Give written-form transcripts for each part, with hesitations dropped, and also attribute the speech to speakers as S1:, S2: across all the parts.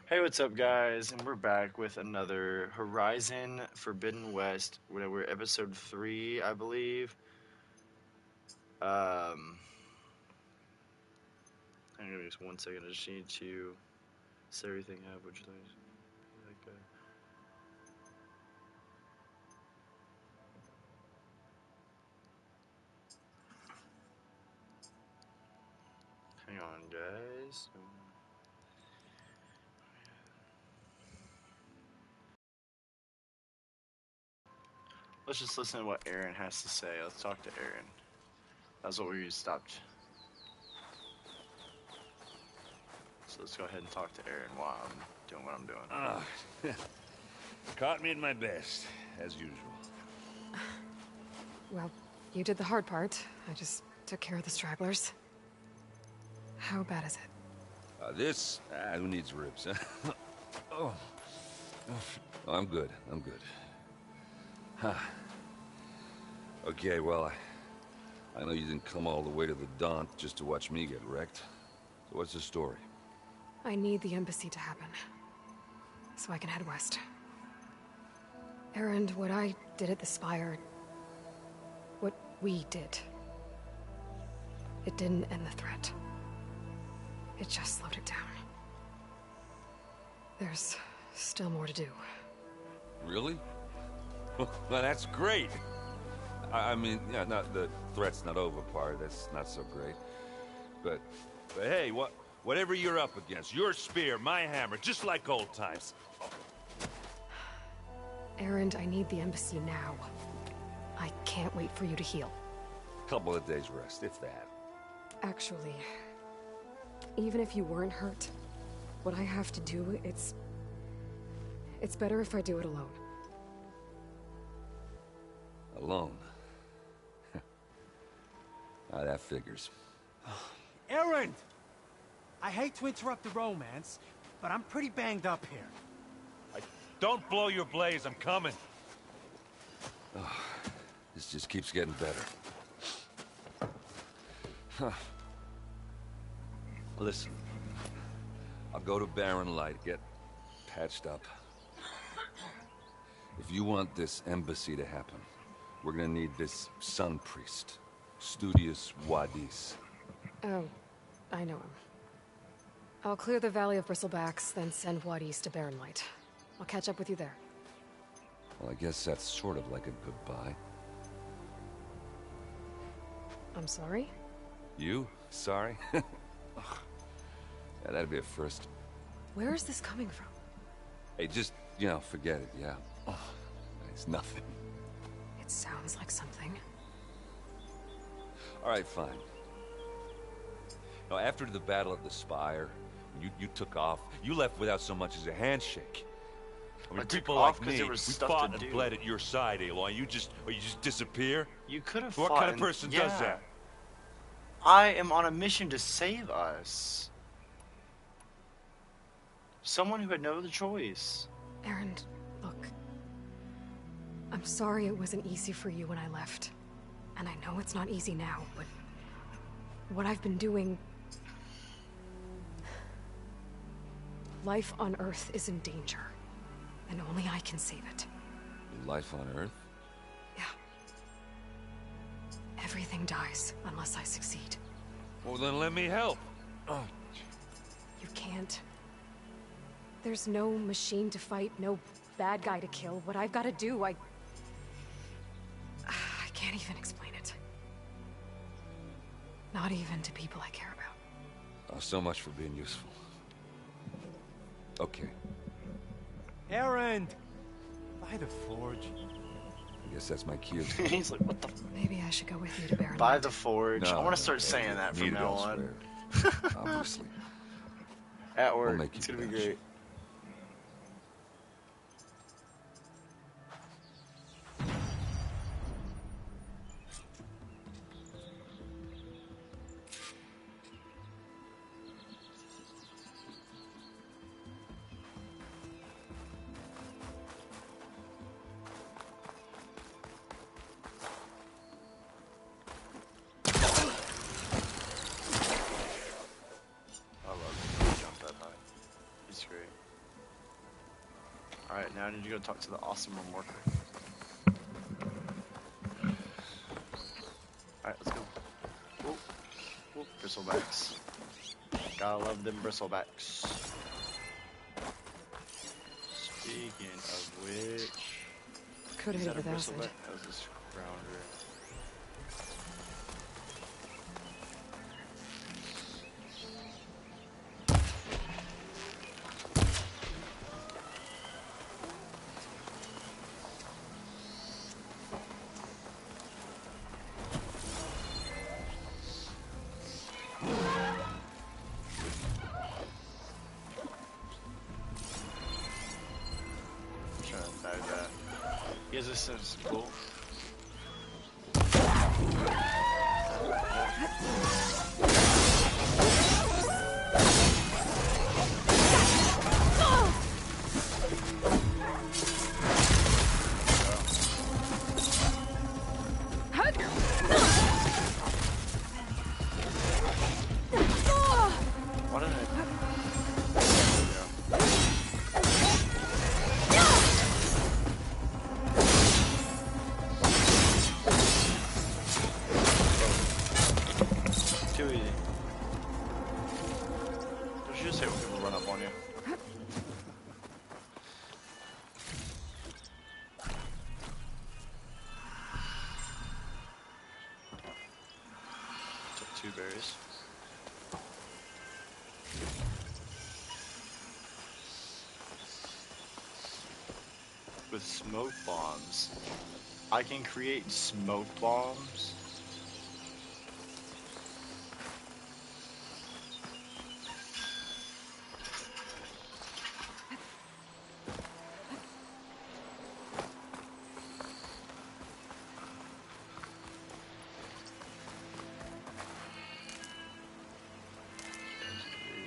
S1: Hey, what's up, guys? And we're back with another Horizon Forbidden West. We're episode 3, I believe. Hang on just 1 second. I just need to set everything up. Which like, hang on, guys. Let's just listen to what Aaron has to say. Let's talk to Aaron. That's what we stopped. So let's go ahead and talk to Aaron while I'm doing what I'm doing.
S2: Caught me at my best, as usual.
S3: Well, you did the hard part. I just took care of the stragglers. How bad is it?
S2: Who needs ribs, huh? Oh. I'm good. Huh. Okay, well, I know you didn't come all the way to the Daunt just to watch me get wrecked. So what's the story?
S3: I need the embassy to happen, so I can head west. Erend, what I did at the Spire... what we did... it didn't end the threat. It just slowed it down. There's still more to do.
S2: Really? Well, that's great. I mean, yeah, not the threat's not over part. That's not so great. But hey, whatever you're up against, your spear, my hammer, just like old times.
S3: Erend, I need the embassy now. I can't wait for you to heal.
S2: Couple of days rest, if that.
S3: Actually, even if you weren't hurt, what I have to do, it's better if I do it alone.
S2: Alone? That figures.
S4: Erend! I hate to interrupt the romance, but I'm pretty banged up here.
S2: Don't blow your blaze, I'm coming. This just keeps getting better. Huh. Listen, I'll go to Barren Light, get patched up. If you want this embassy to happen, we're gonna need this Sun Priest, Studius Wadis.
S3: Oh, I know him. I'll clear the Valley of Bristlebacks, then send Wadis to Barren Light. I'll catch up with you there.
S2: Well, I guess that's sort of like a goodbye.
S3: I'm sorry?
S2: You? Sorry? Yeah, that'd be a first.
S3: Where is this coming from?
S2: Hey, just, forget it, yeah. It's nothing.
S3: It sounds like something.
S2: All right, fine. Now, after the battle at the Spire, you took off. You left without so much as a handshake. I mean,
S1: I took
S2: people
S1: off
S2: like
S1: 'cause
S2: me,
S1: there was
S2: we
S1: stuff
S2: fought
S1: to
S2: and
S1: do.
S2: bled at your side, Aloy. You just disappear?
S1: You could have
S2: What
S1: fought
S2: kind of
S1: and-
S2: person
S1: yeah.
S2: does that?
S1: I am on a mission to save us. Someone who had no other choice.
S3: Erend, look. I'm sorry it wasn't easy for you when I left. And I know it's not easy now, but... what I've been doing... life on Earth is in danger. And only I can save it.
S2: Life on Earth?
S3: Yeah. Everything dies unless I succeed.
S2: Well, then let me help. Oh,
S3: You can't. There's no machine to fight, no bad guy to kill. What I've got to do, I can't even explain it. Not even to people I care about.
S2: oh, so much for being useful. Okay,
S4: Erend! By the forge.
S2: I guess that's my cue.
S1: He's like, what the
S3: Maybe I should go with you to Barren
S1: By
S3: Light.
S1: the Forge. I want to start saying that from
S2: Need it
S1: now on.
S2: elsewhere. Obviously.
S1: At work.
S2: make you
S1: It's gonna be
S2: blush.
S1: great. I love it. Jump that high. It's great. Alright, now I need to go talk to the awesome worker. Alright, let's go. Whoop. Whoop. Bristlebacks. Gotta love them bristlebacks. Speaking of which...
S3: Could
S1: is
S3: hit
S1: that
S3: it
S1: a
S3: with acid.
S1: bristleback? That was a scrounger. Trying to bag that. He has a sense cool. What did I... Too easy. Don't you just hate when people run up on you? Took 2 berries. With smoke bombs. I can create smoke bombs.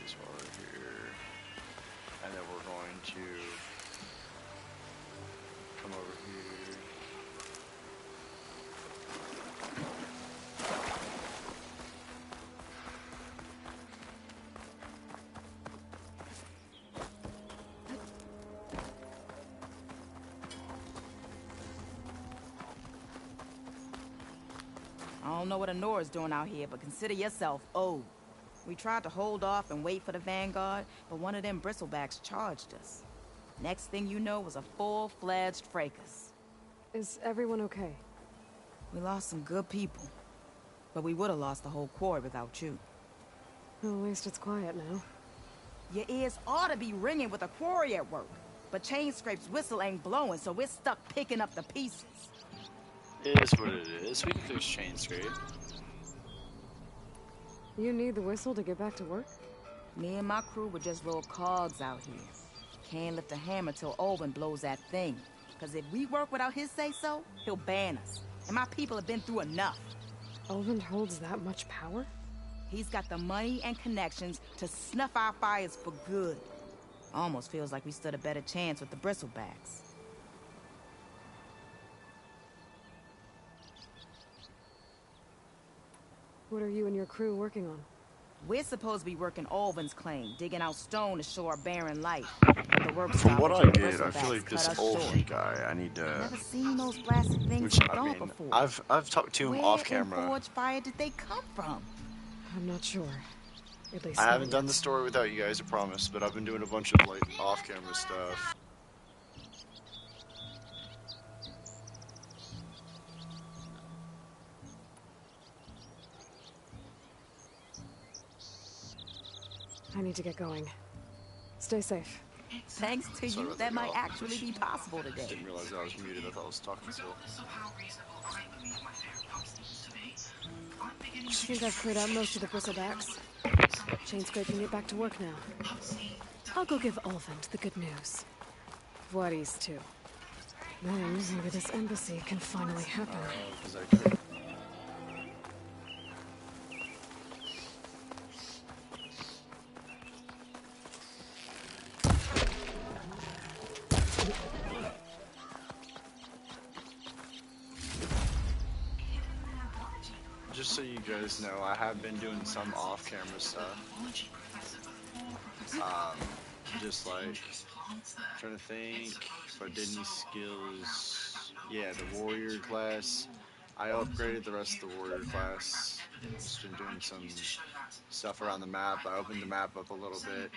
S1: These while we're here. And then we're going to come over here.
S5: I don't know what Anora's doing out here, but consider yourself old. We tried to hold off and wait for the Vanguard, but one of them bristlebacks charged us. Next thing you know was a full-fledged fracas.
S3: Is everyone okay?
S5: We lost some good people, but we would have lost the whole quarry without you.
S3: Well, at least it's quiet now.
S5: Your ears ought to be ringing with a quarry at work, but Chainscrape's whistle ain't blowing, so we're stuck picking up the pieces.
S1: It is what it is. We can fix Chainscrape.
S3: You need the whistle to get back to work?
S5: Me and my crew were just little cogs out here. Can't lift a hammer till Olvin blows that thing. Cause if we work without his say-so, he'll ban us. And my people have been through enough.
S3: Olvin holds that much power?
S5: He's got the money and connections to snuff our fires for good. Almost feels like we stood a better chance with the bristlebacks.
S3: What are you and your crew working on?
S5: We're supposed to be working Olvin's claim, digging out stone to show our barren life. The work
S1: From what I
S5: stoppage
S1: get,
S5: and
S1: I feel like
S5: bristlebacks
S1: this
S5: cut us
S1: Olvin
S5: short.
S1: guy, I need to...
S5: Never seen those blasted things
S1: Which,
S5: he
S1: I
S5: thought
S1: mean,
S5: before.
S1: I've talked to him
S5: Where
S1: off
S5: in
S1: camera.
S5: Forge Fire did they come from?
S3: I'm not sure. At least
S1: I
S3: not
S1: haven't done
S3: yet.
S1: the story without you guys, I promise, but I've been doing a bunch of, like, off-camera stuff.
S3: I need to get going. Stay safe.
S5: Thanks to
S1: Sorry
S5: you,
S1: about
S5: that
S1: that,
S5: might
S1: y'all.
S5: actually be possible today.
S1: Didn't realize I was muted, I thought I was talking still.
S3: I think I've cleared out most of the bristlebacks. Chainscrape can get back to work now. I'll go give Olvin the good news. Voorhees, too. Then maybe this embassy can finally happen.
S1: Because I could. Just so you guys know, I have been doing some off-camera stuff. Just like trying to think if I did any skills. Yeah, the warrior class. I upgraded the rest of the warrior class. Just been doing some stuff around the map. I opened the map up a little bit.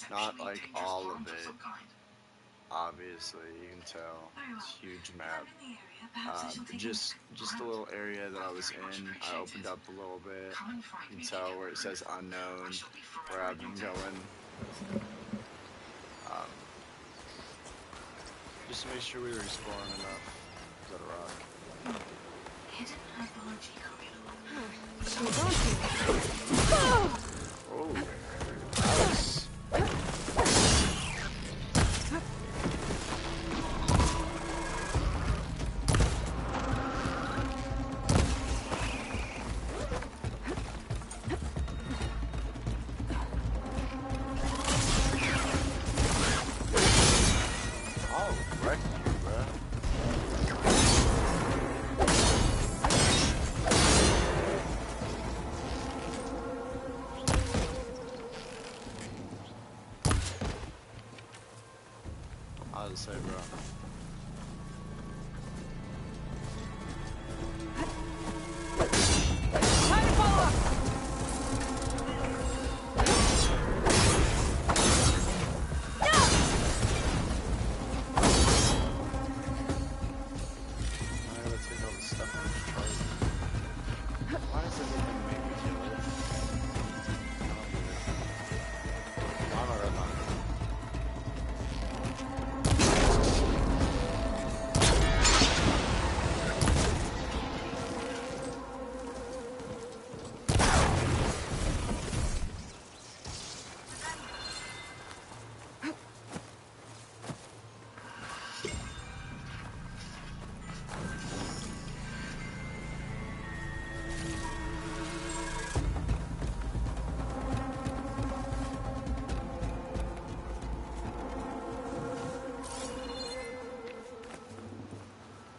S1: Not like all of it. Obviously, you can tell. It's a huge map. Just a little area that I was in. I opened up a little bit. You can tell where it says unknown, where I've been going. Just to make sure we were exploring enough. Is that a rock?
S3: She's on here.
S1: Oh, nice. Oh, wrecked you, bruh. I'll just say, bro. I gotta take all this stuff out of the chart. Why does everything make me kill it? I'm a red line.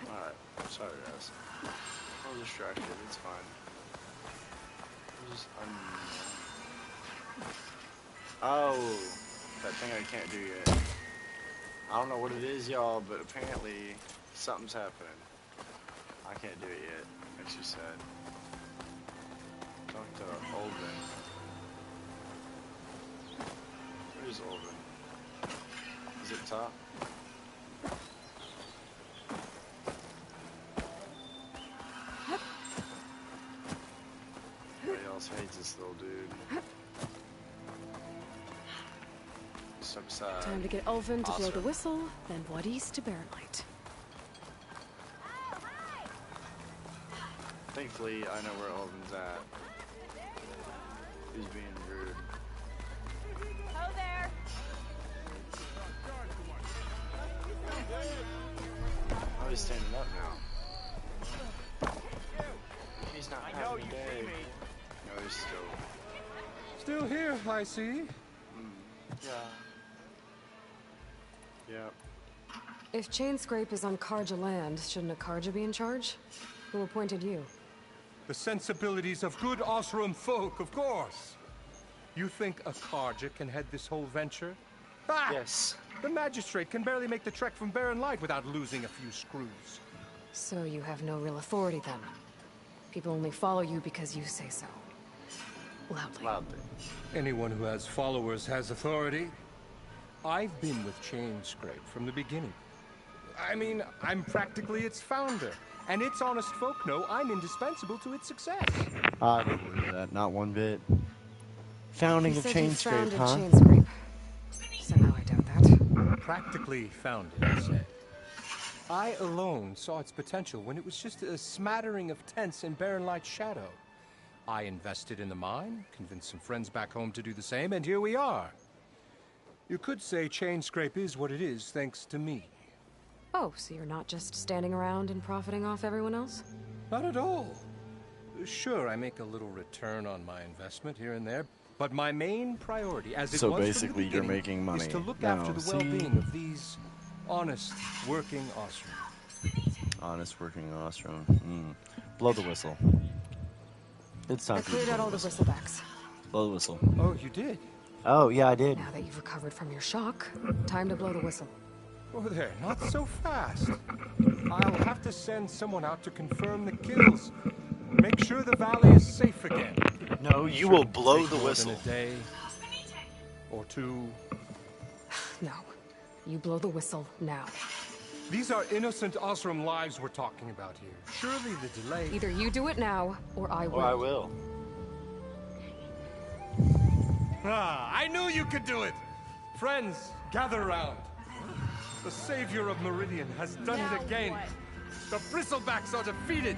S1: Alright, sorry guys. I'm distracted, it's fine. Oh, that thing I can't do yet. I don't know what it is, y'all, but apparently something's happening. I can't do it yet, like she said. Talk to Olvin. Where's Olvin? Is it top? Everybody else hates this little dude. Step aside.
S3: Time to get Ulvin to blow the
S1: Awesome.
S3: whistle, then Wadis to Baronlight.
S1: Thankfully, I know where Olvin's at. He's being rude.
S5: Hello there.
S1: Oh, he's standing up now. He's not having a day. No, he's
S6: Still here, I see.
S1: Yeah. Yep.
S3: If Chainscrape is on Karja land, shouldn't a Karja be in charge? Who appointed you?
S6: The sensibilities of good Osram folk, of course. You think a Karja can head this whole venture? Ah!
S1: Yes.
S6: The magistrate can barely make the trek from Barren Light without losing a few screws.
S3: So you have no real authority then? People only follow you because you say so. Loudly.
S1: Loudly.
S6: Anyone who has followers has authority. I've been with Chainscrape from the beginning. I mean, I'm practically its founder. And its honest folk know I'm indispensable to its success.
S1: I don't believe that, not one bit. Founding
S3: You
S1: of
S3: said you
S1: Chainscrape,
S3: founded
S1: huh?
S3: Chainscrape. Somehow I doubt that.
S6: Practically founded, I said. I alone saw its potential when it was just a smattering of tents in Barren Light's shadow. I invested in the mine, convinced some friends back home to do the same, and here we are. You could say Chainscrape is what it is thanks to me.
S3: Oh, so you're not just standing around and profiting off everyone else?
S6: Not at all. Sure, I make a little return on my investment here and there, but my main priority, as it
S1: So
S6: was from the
S1: basically, you're
S6: beginning,
S1: making money.
S6: is to look
S1: Now,
S6: after the
S1: see?
S6: well-being of these honest, working Osram.
S1: Honest working Ostrom. Blow the whistle. It's time
S3: I
S1: for you to
S3: cleared
S1: blow
S3: out all the
S1: whistle.
S3: bristlebacks.
S1: Blow the whistle.
S6: Oh, you did?
S7: Oh, yeah, I did.
S3: Now that you've recovered from your shock, time to blow the whistle.
S6: Oh, there, not so fast. I'll have to send someone out to confirm the kills. Make sure the valley is safe again.
S1: No, you will blow the
S6: More
S1: whistle.
S6: than a day or two.
S3: No. You blow the whistle now.
S6: These are innocent Osram lives we're talking about here. Surely the delay...
S3: Either you do it now, or I will.
S1: Or I will.
S6: Ah, I knew you could do it! Friends, gather around. The savior of Meridian has done it again. The Bristlebacks are defeated.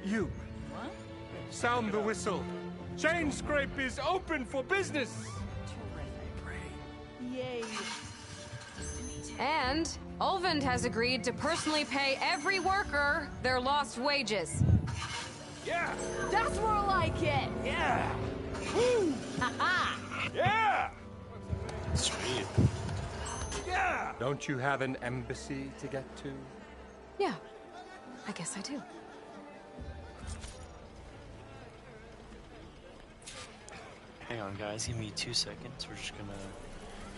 S6: You.
S5: What?
S6: Sound the whistle. Chainscrape is open for business.
S5: Yay.
S3: And Ulvund has agreed to personally pay every worker their lost wages.
S6: Yeah.
S5: That's more like it.
S6: Yeah.
S5: Woo! Ha-ha!
S6: Yeah.
S1: Sweet.
S6: Yeah. Don't you have an embassy to get to?
S3: Yeah, I guess I do.
S7: Hang on, guys. Give me 2 seconds. We're just gonna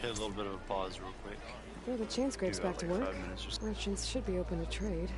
S7: hit a little bit of a pause real quick.
S3: Yeah, the Chainscrape's
S7: Do
S3: back to
S7: like
S3: work.
S7: 5 minutes or so.
S3: Merchants should be open to trade.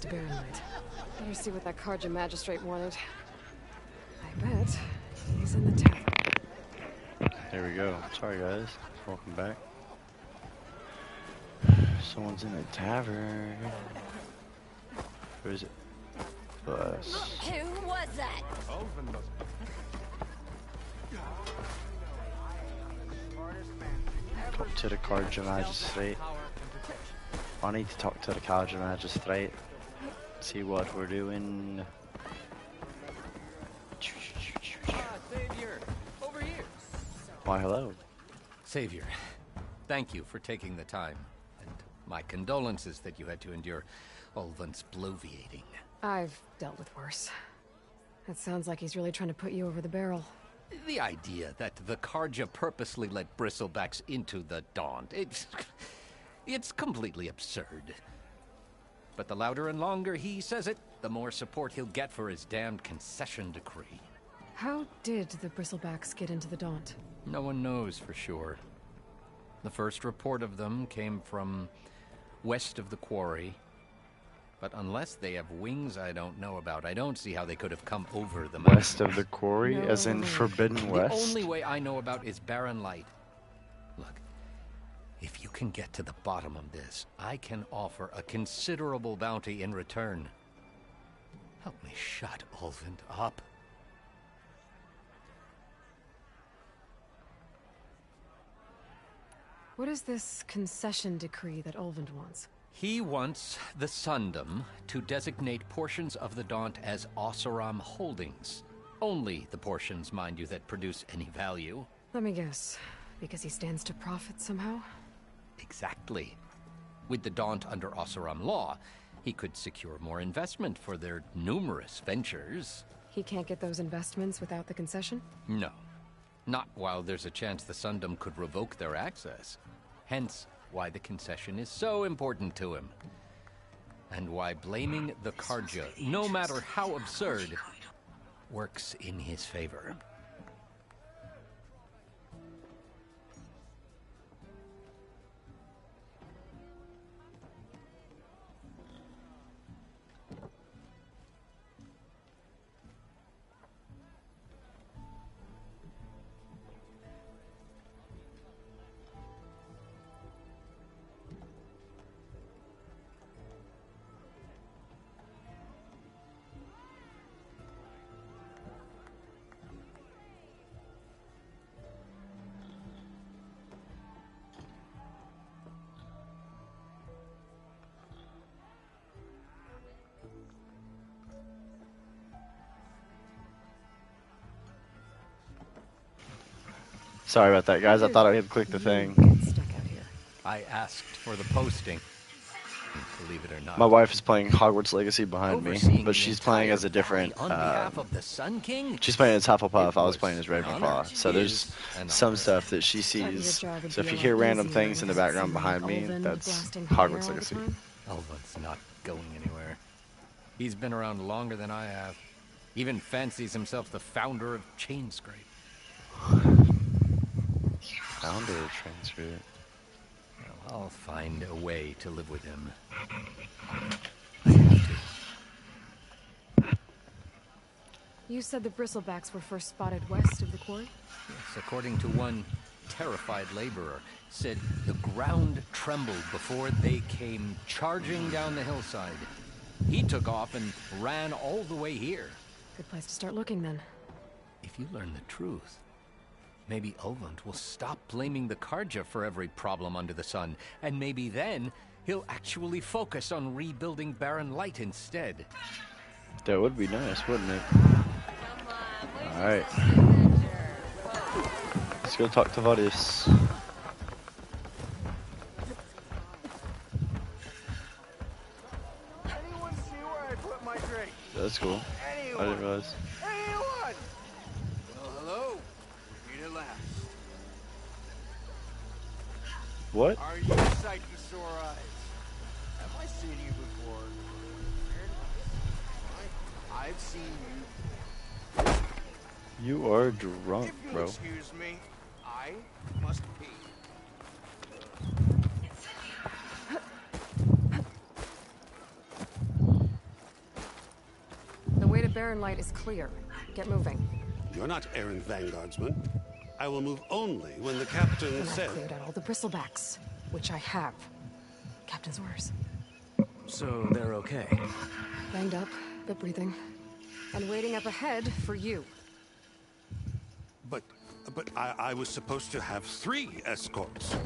S3: To Baronite. Better see what that Carja magistrate wanted. I bet he's in the tavern.
S7: There we go. Sorry, guys. Welcome back. Someone's in the tavern. Who is it? Us.
S5: Who was that?
S7: Talk to the Carja magistrate. I need to talk to the Carja magistrate. See what we're doing.
S8: Savior, over here.
S7: Why, hello.
S8: Savior, thank you for taking the time, and my condolences that you had to endure Ulvund's bloviating.
S3: I've dealt with worse. It sounds like he's really trying to put you over the barrel.
S8: The idea that the Carja purposely let Bristlebacks into the Daunt, it's completely absurd. But the louder and longer he says it, the more support he'll get for his damned concession decree.
S3: How did the Bristlebacks get into the Daunt?
S8: No one knows for sure. The first report of them came from west of the quarry. But unless they have wings I don't know about, I don't see how they could have come over the mountains.
S7: West of the quarry,
S3: No.
S7: as in Forbidden West?
S8: The only way I know about is Barren Light. Look, if you can get to the bottom of this, I can offer a considerable bounty in return. Help me shut Ulvund up.
S3: What is this concession decree that Ulvund wants?
S8: He wants the Sundom to designate portions of the Daunt as Oseram holdings. Only the portions, mind you, that produce any value.
S3: Let me guess. Because he stands to profit somehow?
S8: Exactly. With the Daunt under Oseram law, he could secure more investment for their numerous ventures.
S3: He can't get those investments without the concession?
S8: No. Not while there's a chance the Sundom could revoke their access. Hence, why the concession is so important to him. And why blaming the Karja, no matter how absurd, works in his favor.
S7: Sorry about that, guys. I thought I had clicked the thing.
S3: Get stuck out here.
S8: I asked for the posting. Believe it or not.
S7: My wife is playing Hogwarts Legacy behind me,
S8: Overseeing
S7: but
S8: the
S7: she's playing as a
S8: entire
S7: different.
S8: valley on behalf of the Sun King?
S7: She's playing as Hufflepuff.
S8: It
S7: I was
S8: was
S7: playing as
S8: an honor.
S7: Ravenclaw. So there's
S8: Is an
S7: some
S8: honor.
S7: stuff that she
S3: Thought your
S7: sees.
S3: job would
S7: So if
S3: be
S7: you
S3: a
S7: hear
S3: lot
S7: random
S3: easier
S7: things in the
S3: without
S7: background
S3: someone
S7: behind
S3: like
S7: me,
S3: Ulvund
S7: that's
S3: blasting fire all
S7: Hogwarts
S3: the
S7: Legacy.
S3: time.
S8: Elvund's not going anywhere. He's been around longer than I have. Even fancies himself the founder of Chainscrape.
S7: Founder of Transcript.
S8: Well, I'll find a way to live with him. I have to.
S3: You said the Bristlebacks were first spotted west of the quarry?
S8: Yes, according to one terrified laborer, said the ground trembled before they came charging down the hillside. He took off and ran all the way here.
S3: Good place to start looking then.
S8: If you learn the truth, maybe Ulvund will stop blaming the Karja for every problem under the sun, and maybe then he'll actually focus on rebuilding Barren Light instead.
S7: That would be nice, wouldn't it? Alright. Let's go talk to Varys.
S4: Anyone see where I put my drink?
S7: That's cool. I didn't realize.
S4: Anyone?
S9: Well, hello. Read it last.
S7: What?
S9: Are you a sight for sore eyes? Have I seen you before? I've seen you.
S7: You are drunk,
S9: If you'll
S7: bro.
S9: excuse me, I must pee.
S3: The way to Barren Light is clear. Get moving.
S10: You're not errant vanguardsman. I will move only when the captain
S3: And I've
S10: says.
S3: cleared out all the Bristlebacks, which I have. Captain's orders.
S11: So they're okay.
S3: Banged up, but breathing. And waiting up ahead for you.
S10: But I was supposed to have 3 escorts.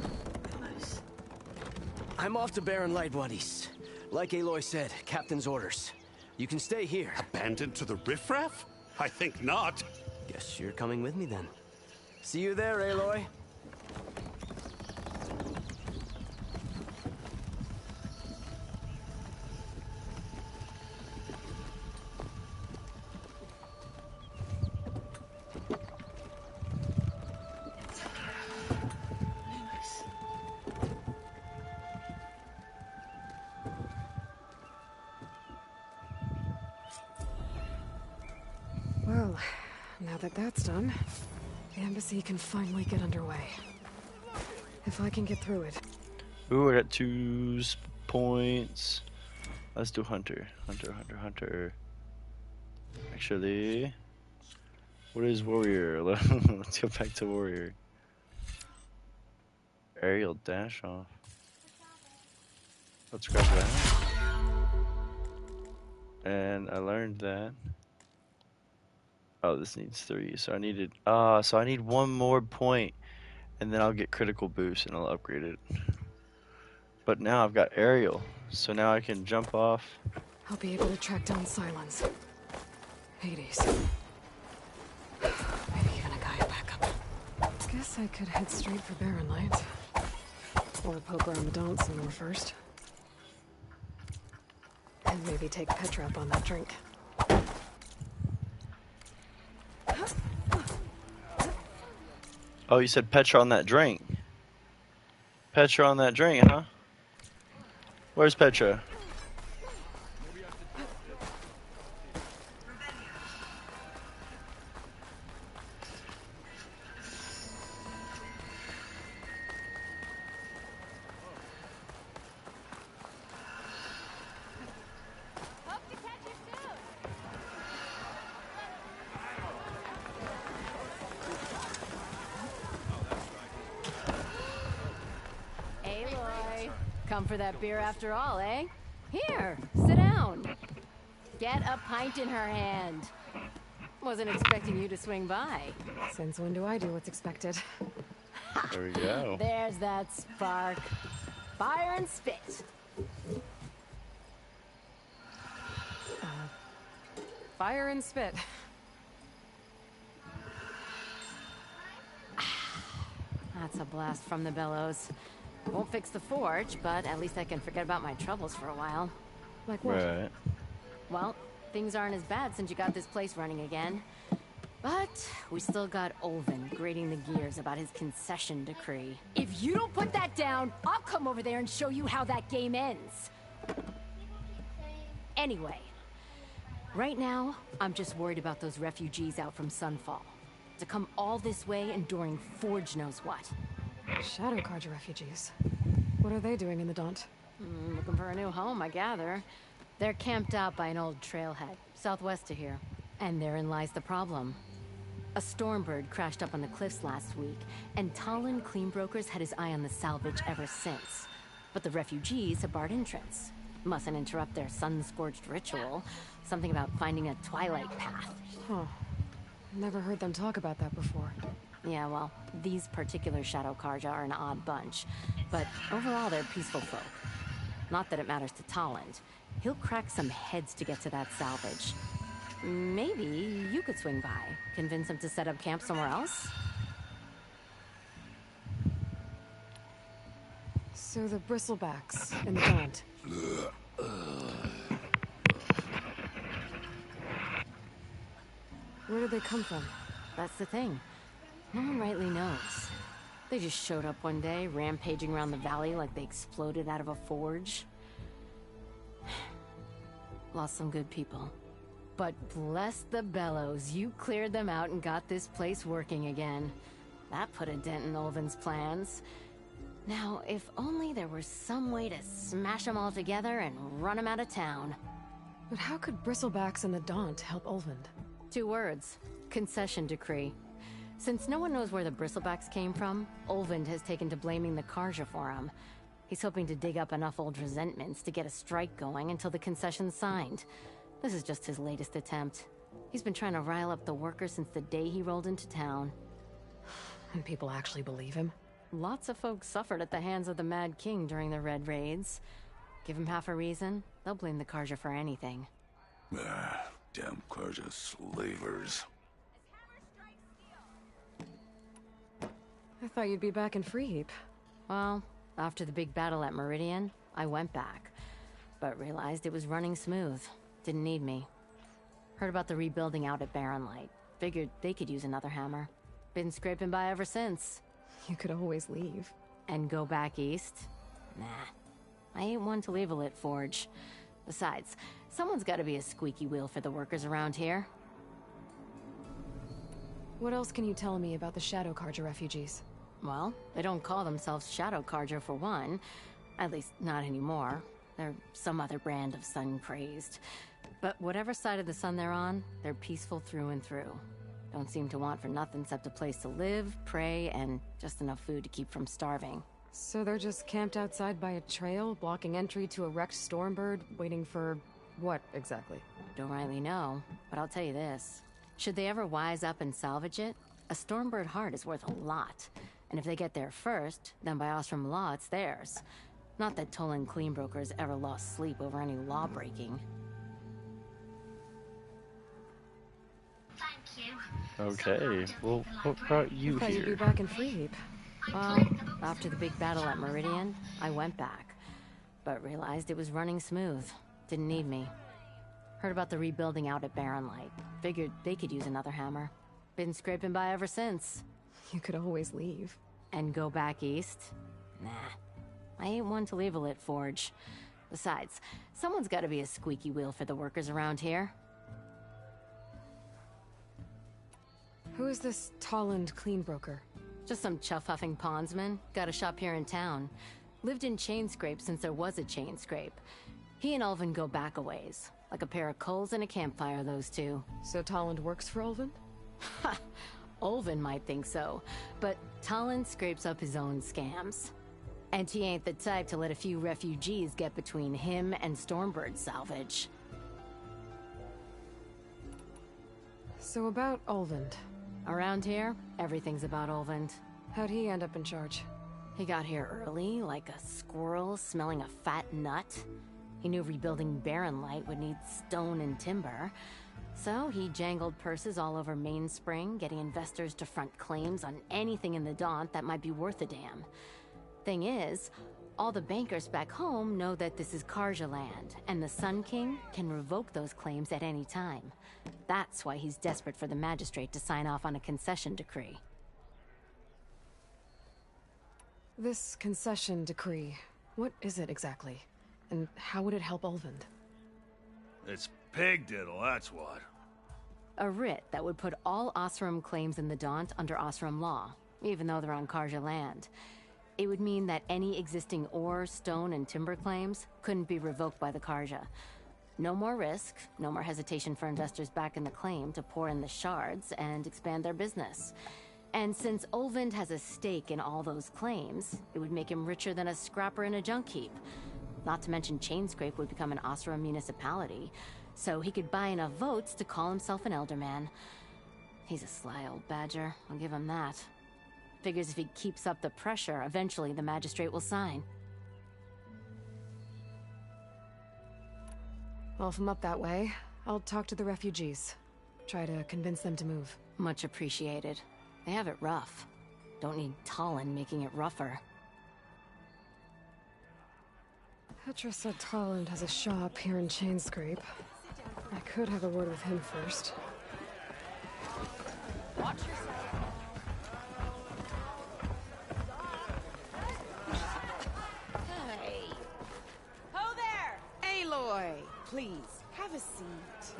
S11: I'm off to Barren Light Wadis. Like Aloy said, Captain's orders. You can stay here.
S10: Abandoned to the riffraff? I think not.
S11: Guess you're coming with me then. See you there, Aloy.
S3: Well, now that that's done, the embassy can finally get underway. If I can get through it.
S7: Ooh, I got 2 points. Let's do Hunter. Hunter. Actually, what is Warrior? Let's go back to Warrior. Aerial dash off. Let's grab that. And I learned that. Oh, this needs 3, so I needed. So I need 1 more point, and then I'll get critical boost and I'll upgrade it. But now I've got aerial, so now I can jump off.
S3: I'll be able to track down Silence. Hades. Maybe even a Gaia backup. Guess I could head straight for Barren Light. Or poke around the Daunt some more first. And maybe take Petra up on that drink.
S7: Oh, you said Petra on that drink. Petra on that drink, huh? Where's Petra?
S12: Come for that beer after all, eh? Here, sit down. Get a pint in her hand. Wasn't expecting you to swing by.
S3: Since when do I do what's expected?
S7: There we go.
S12: There's that spark. Fire and spit.
S3: Fire and spit.
S12: That's a blast from the bellows. Won't fix the forge, but at least I can forget about my troubles for a while.
S3: Like what?
S7: Right.
S12: Well, things aren't as bad since you got this place running again. But we still got Olvin grating the gears about his concession decree.
S13: If you don't put that down, I'll come over there and show you how that game ends.
S12: Anyway, right now, I'm just worried about those refugees out from Sunfall. To come all this way enduring Forge knows what.
S3: Shadow Carja refugees. What are they doing in the Daunt?
S12: Looking for a new home, I gather. They're camped out by an old trailhead, southwest of here. And therein lies the problem. A Stormbird crashed up on the cliffs last week, and Talon Cleanbrokers had his eye on the salvage ever since. But the refugees have barred entrance. Mustn't interrupt their sun-scorched ritual. Something about finding a twilight path.
S3: Huh. Never heard them talk about that before.
S12: Yeah, well, these particular Shadow Carja are an odd bunch, but overall they're peaceful folk. Not that it matters to Talland. He'll crack some heads to get to that salvage. Maybe you could swing by, convince him to set up camp somewhere else?
S3: So the Bristlebacks in the Daunt. Where did they come from?
S12: That's the thing. No one rightly knows. They just showed up one day, rampaging around the valley like they exploded out of a forge. Lost some good people. But bless the bellows, you cleared them out and got this place working again. That put a dent in Olvin's plans. Now, if only there were some way to smash them all together and run them out of town.
S3: But how could Bristlebacks and the Daunt help Olvind?
S12: 2 words. Concession decree. Since no one knows where the Bristlebacks came from, Olvind has taken to blaming the Carja for him. He's hoping to dig up enough old resentments to get a strike going until the concession's signed. This is just his latest attempt. He's been trying to rile up the workers since the day he rolled into town.
S3: And people actually believe him?
S12: Lots of folks suffered at the hands of the Mad King during the Red Raids. Give him half a reason, they'll blame the Carja for anything.
S2: Damn Carja slavers.
S3: I thought you'd be back in Freeheap.
S12: Well, after the big battle at Meridian, I went back. But realized it was running smooth. Didn't need me. Heard about the rebuilding out at Barren Light. Figured they could use another hammer. Been scraping by ever since.
S3: You could always leave.
S12: And go back east? Nah. I ain't one to leave a lit forge. Besides, someone's gotta be a squeaky wheel for the workers around here.
S3: What else can you tell me about the Shadow Carja refugees?
S12: Well, they don't call themselves Shadow Carja for one. At least, not anymore. They're some other brand of sun-crazed. But whatever side of the sun they're on, they're peaceful through and through. Don't seem to want for nothing except a place to live, pray, and just enough food to keep from starving.
S3: So they're just camped outside by a trail, blocking entry to a wrecked Stormbird, waiting for... what, exactly?
S12: Don't rightly know, but I'll tell you this. Should they ever wise up and salvage it, a Stormbird heart is worth a lot. And if they get there first, then by Ostrom law, it's theirs. Not that Tolan Cleanbrokers ever lost sleep over any law-breaking.
S7: Okay, well, what brought you
S3: I thought you'd be
S7: here?
S3: back in Freeheap.
S12: Well, after the big battle at Meridian, I went back. But realized it was running smooth. Didn't need me. Heard about the rebuilding out at Barren Light. Figured they could use another hammer. Been scraping by ever since.
S3: You could always leave.
S12: And go back east? Nah. I ain't one to leave a lit forge. Besides, someone's gotta be a squeaky wheel for the workers around here.
S3: Who is this Tolland Cleanbroker?
S12: Just some chuff-huffing pondsman. Got a shop here in town. Lived in Chainscrape since there was a Chainscrape. He and Ulvin go back a ways. Like a pair of coals and a campfire, those two.
S3: So Tolland works for Ulvin?
S12: Ha! Ulvin might think so, but Tolland scrapes up his own scams. And he ain't the type to let a few refugees get between him and Stormbird salvage.
S3: So about Ulvund.
S12: Around here, everything's about Ulvund.
S3: How'd he end up in charge?
S12: He got here early, like a squirrel smelling a fat nut. He knew rebuilding Barren Light would need stone and timber. So he jangled purses all over Mainspring, getting investors to front claims on anything in the Daunt that might be worth a damn. Thing is, all the bankers back home know that this is Carja land, and the Sun King can revoke those claims at any time. That's why he's desperate for the magistrate to sign off on a concession decree.
S3: This concession decree, what is it exactly? And how would it help Ulvund?
S14: It's pig diddle, that's what.
S12: A writ that would put all Osram claims in the Daunt under Osram law, even though they're on Carja land. It would mean that any existing ore, stone, and timber claims couldn't be revoked by the Carja. No more risk, no more hesitation for investors back in the claim to pour in the shards and expand their business. And since Ulvund has a stake in all those claims, it would make him richer than a scrapper in a junk heap. Not to mention Chainscrape would become an Osram municipality, so he could buy enough votes to call himself an Elderman. He's a sly old badger, I'll give him that. Figures if he keeps up the pressure, eventually the magistrate will sign.
S3: Well, if I'm up that way, I'll talk to the refugees. Try to convince them to move.
S12: Much appreciated. They have it rough. Don't need Tolland making it rougher.
S3: Petra said Tolland has a shop here in Chainscrape. I could have a word with him first.
S5: Watch yourself. Hey. Ho there! Aloy, please, have a seat.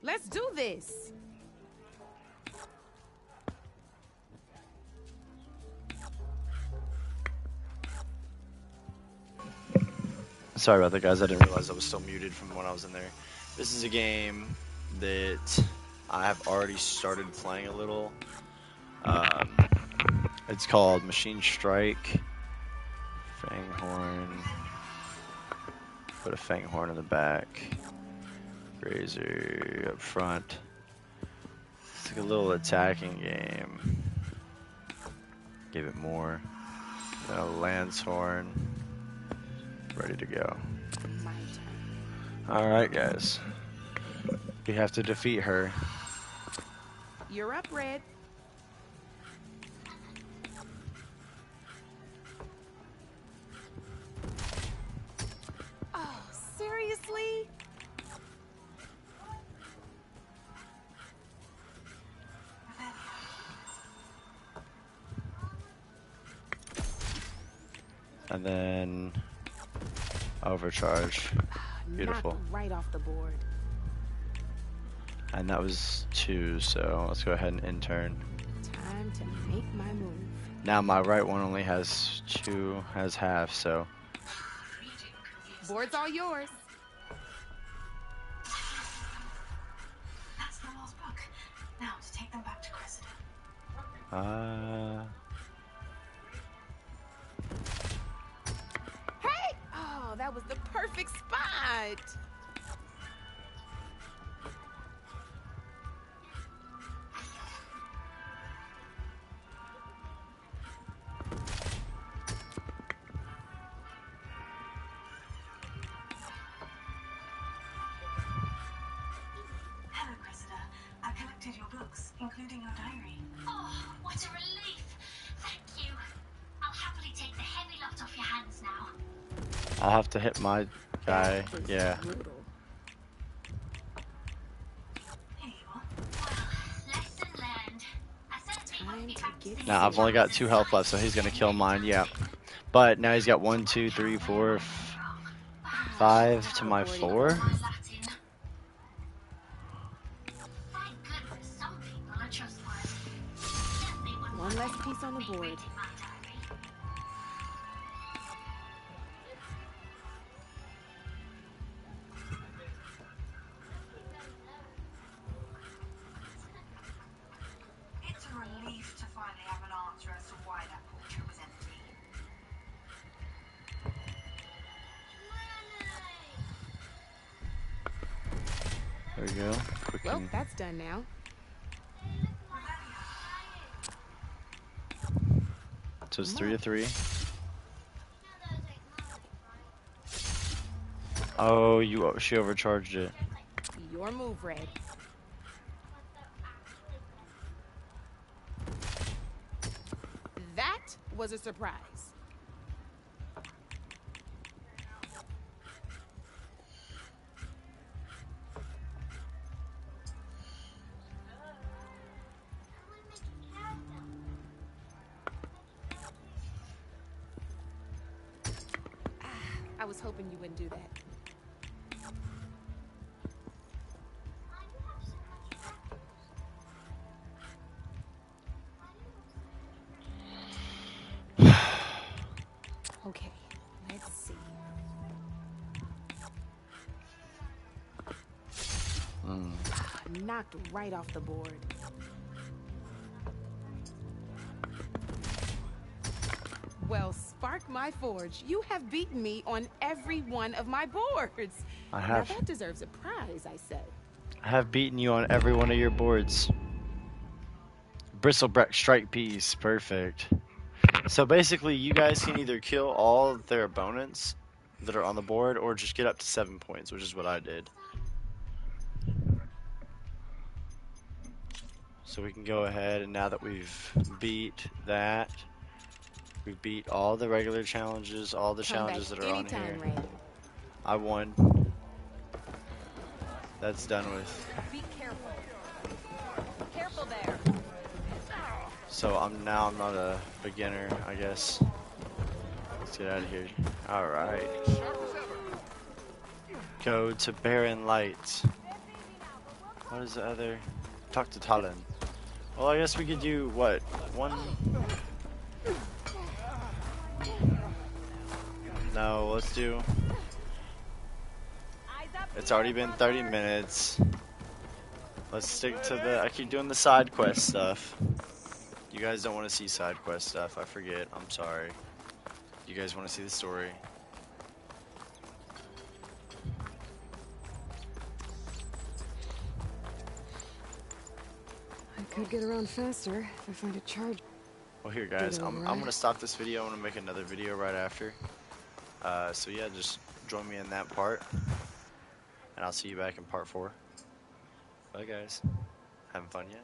S5: Let's do this.
S7: Sorry about that, guys. I didn't realize I was still muted from when I was in there. This is a game that I have already started playing a little. It's called Machine Strike. Fanghorn. Put a Fanghorn in the back. Razor up front. It's like a little attacking game. Give it more. Lance Horn. Ready to go. Alright, guys. We have to defeat her.
S5: You're up, Red.
S7: And then overcharge. Beautiful.
S5: Knocked right off the board.
S7: And that was 2, so let's go ahead and intern.
S5: Time to make my move.
S7: Now my right one only has 2, has half, so.
S5: Board's all yours.
S15: That's the last book. Now to take them back to Cressida.
S5: Hey! Oh, that was the perfect spot.
S15: Hello, Cressida. I collected your books, including your diary.
S16: Oh, what a relief. Thank you. I'll happily take the heavy lot off your hands now.
S7: I'll have to hit my guy, yeah.
S16: Lesson learned. I certainly won't be practicing.
S7: Now I've only got 2 health left, so he's gonna kill mine, yeah. But now he's got 1, 2, 3, 4, 5 to my 4.
S16: Thank goodness some people are trustworthy. Certainly wouldn't
S5: One
S16: want
S5: less
S16: anyone
S5: piece on the board.
S16: reading my diary.
S15: It's a relief to finally have an answer as to why that portrait was empty.
S7: There we go. Quick
S5: Well,
S7: and-
S5: that's done now.
S7: So it's 3 to 3. Oh, she overcharged it.
S5: Your move, Red. That was a surprise. I was hoping you wouldn't do that. Okay, let's see. Knocked right off the board. Well, Spark my forge. You have beaten me on every one of my boards.
S7: I have.
S5: Now that deserves a prize, I say.
S7: I have beaten you on every one of your boards. Bristleback strike piece, perfect. So basically, you guys can either kill all of their opponents that are on the board, or just get up to 7 points, which is what I did. So we can go ahead, and now that we've beat that, we've beat all the regular challenges, all the challenges that are on here. I won. That's done with.
S5: Be careful. Careful there.
S7: So I'm not a beginner, I guess. Let's get out of here. All right. Go to Barren Light. What is the other? Talk to Talon. Well, I guess we could do what? One. No, let's do. It's already been 30 minutes. Let's stick to the. I keep doing the side quest stuff. You guys don't want to see side quest stuff. I forget. I'm sorry. You guys want to see the story.
S3: I could get around faster if I find a charge.
S7: Well, here, guys. I'm gonna stop this video. I'm gonna make another video right after. So yeah, just join me in that part, and I'll see you back in part 4. Bye, guys. Having fun yet?